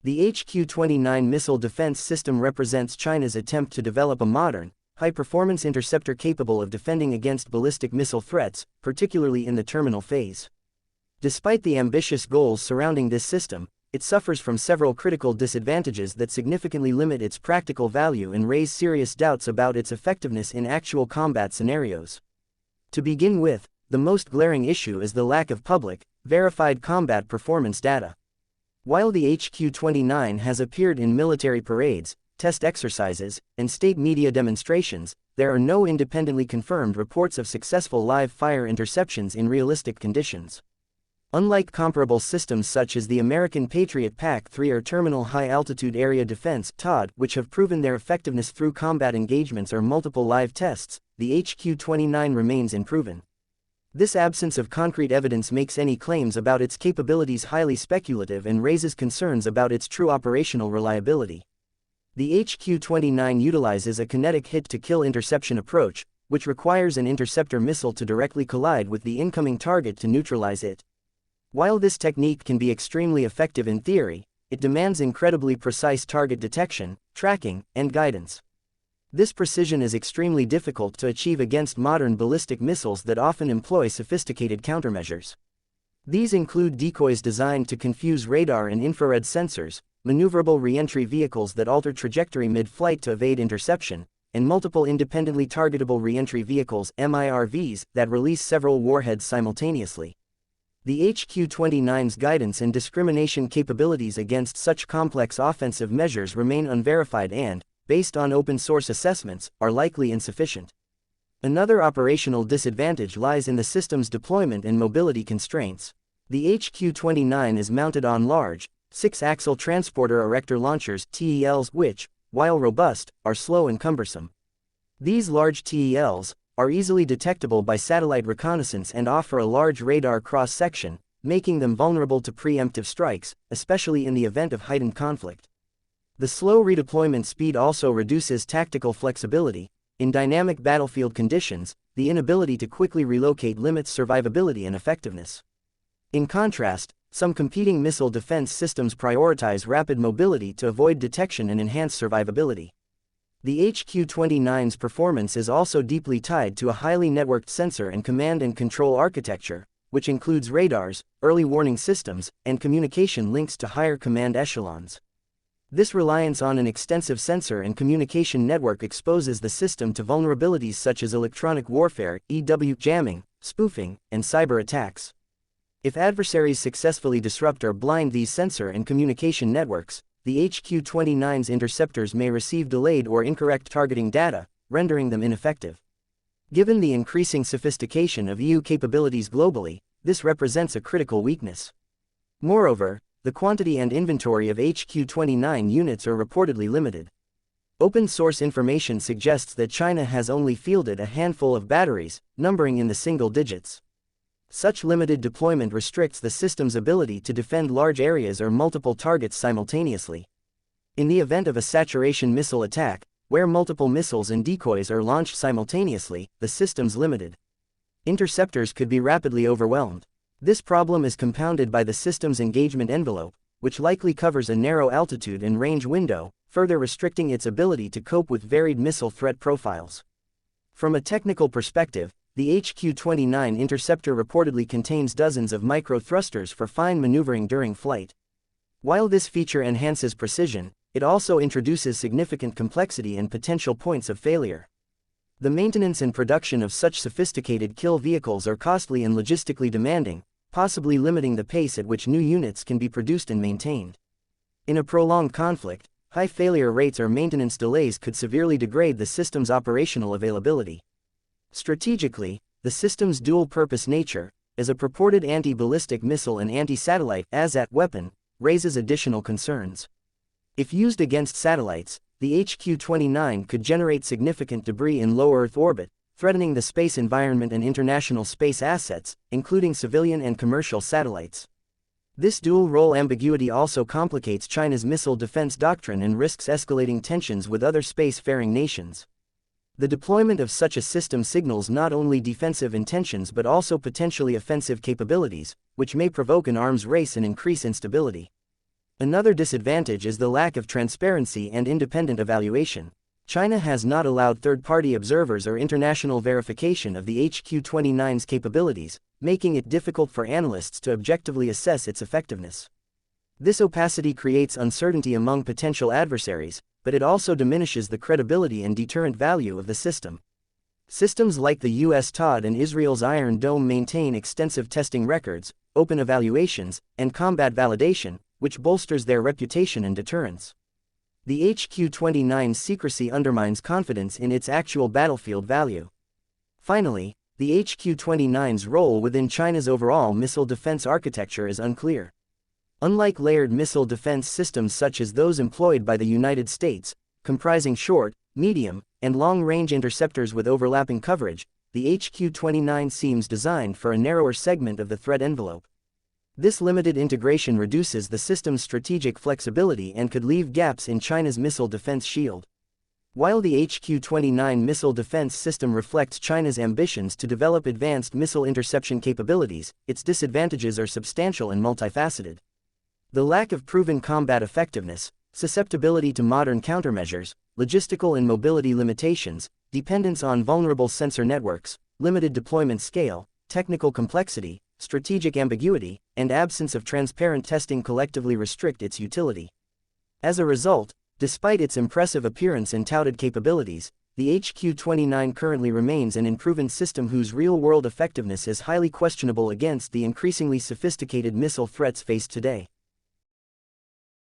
The HQ-29 missile defense system represents China's attempt to develop a modern, high-performance interceptor capable of defending against ballistic missile threats, particularly in the terminal phase. Despite the ambitious goals surrounding this system, it suffers from several critical disadvantages that significantly limit its practical value and raise serious doubts about its effectiveness in actual combat scenarios. To begin with, the most glaring issue is the lack of public, verified combat performance data. While the HQ-29 has appeared in military parades, test exercises, and state media demonstrations, there are no independently confirmed reports of successful live-fire interceptions in realistic conditions. Unlike comparable systems such as the American Patriot PAC-3 or Terminal High Altitude Area Defense (THAAD), which have proven their effectiveness through combat engagements or multiple live tests, the HQ-29 remains unproven. This absence of concrete evidence makes any claims about its capabilities highly speculative and raises concerns about its true operational reliability. The HQ-29 utilizes a kinetic hit-to-kill interception approach, which requires an interceptor missile to directly collide with the incoming target to neutralize it. While this technique can be extremely effective in theory, it demands incredibly precise target detection, tracking, and guidance. This precision is extremely difficult to achieve against modern ballistic missiles that often employ sophisticated countermeasures. These include decoys designed to confuse radar and infrared sensors, maneuverable re-entry vehicles that alter trajectory mid-flight to evade interception, and multiple independently targetable re-entry vehicles (MIRVs) that release several warheads simultaneously. The HQ-29's guidance and discrimination capabilities against such complex offensive measures remain unverified and, based on open-source assessments, are likely insufficient. Another operational disadvantage lies in the system's deployment and mobility constraints. The HQ-29 is mounted on large, 6-axle transporter erector launchers (TELs) which, while robust, are slow and cumbersome. These large TELs are easily detectable by satellite reconnaissance and offer a large radar cross-section, making them vulnerable to preemptive strikes, especially in the event of heightened conflict. The slow redeployment speed also reduces tactical flexibility. In dynamic battlefield conditions, the inability to quickly relocate limits survivability and effectiveness. In contrast, some competing missile defense systems prioritize rapid mobility to avoid detection and enhance survivability. The HQ-29's performance is also deeply tied to a highly networked sensor and command and control architecture, which includes radars, early warning systems, and communication links to higher command echelons. This reliance on an extensive sensor and communication network exposes the system to vulnerabilities such as electronic warfare, EW jamming, spoofing, and cyber attacks. If adversaries successfully disrupt or blind these sensor and communication networks, the HQ-29's interceptors may receive delayed or incorrect targeting data, rendering them ineffective. Given the increasing sophistication of EU capabilities globally, this represents a critical weakness. Moreover, the quantity and inventory of HQ-29 units are reportedly limited. Open-source information suggests that China has only fielded a handful of batteries, numbering in the single digits. Such limited deployment restricts the system's ability to defend large areas or multiple targets simultaneously. In the event of a saturation missile attack, where multiple missiles and decoys are launched simultaneously, the system's limited. Interceptors could be rapidly overwhelmed. This problem is compounded by the system's engagement envelope, which likely covers a narrow altitude and range window, further restricting its ability to cope with varied missile threat profiles. From a technical perspective, the HQ-29 interceptor reportedly contains dozens of micro-thrusters for fine maneuvering during flight. While this feature enhances precision, it also introduces significant complexity and potential points of failure. The maintenance and production of such sophisticated kill vehicles are costly and logistically demanding, possibly limiting the pace at which new units can be produced and maintained. In a prolonged conflict, high failure rates or maintenance delays could severely degrade the system's operational availability. Strategically, the system's dual-purpose nature, as a purported anti-ballistic missile and anti-satellite ASAT weapon, raises additional concerns. If used against satellites, the HQ-29 could generate significant debris in low Earth orbit, threatening the space environment and international space assets, including civilian and commercial satellites. This dual-role ambiguity also complicates China's missile defense doctrine and risks escalating tensions with other space-faring nations. The deployment of such a system signals not only defensive intentions but also potentially offensive capabilities, which may provoke an arms race and increase instability. Another disadvantage is the lack of transparency and independent evaluation. China has not allowed third-party observers or international verification of the HQ-29's capabilities, making it difficult for analysts to objectively assess its effectiveness. This opacity creates uncertainty among potential adversaries, but it also diminishes the credibility and deterrent value of the system. Systems like the US TOD and Israel's Iron Dome maintain extensive testing records, open evaluations, and combat validation, which bolsters their reputation and deterrence. The HQ-29's secrecy undermines confidence in its actual battlefield value. Finally, the HQ-29's role within China's overall missile defense architecture is unclear. Unlike layered missile defense systems such as those employed by the United States, comprising short, medium, and long-range interceptors with overlapping coverage, the HQ-29 seems designed for a narrower segment of the threat envelope. This limited integration reduces the system's strategic flexibility and could leave gaps in China's missile defense shield. While the HQ-29 missile defense system reflects China's ambitions to develop advanced missile interception capabilities, its disadvantages are substantial and multifaceted. The lack of proven combat effectiveness, susceptibility to modern countermeasures, logistical and mobility limitations, dependence on vulnerable sensor networks, limited deployment scale, technical complexity, strategic ambiguity, and absence of transparent testing collectively restrict its utility. As a result, despite its impressive appearance and touted capabilities, the HQ-29 currently remains an unproven system whose real-world effectiveness is highly questionable against the increasingly sophisticated missile threats faced today.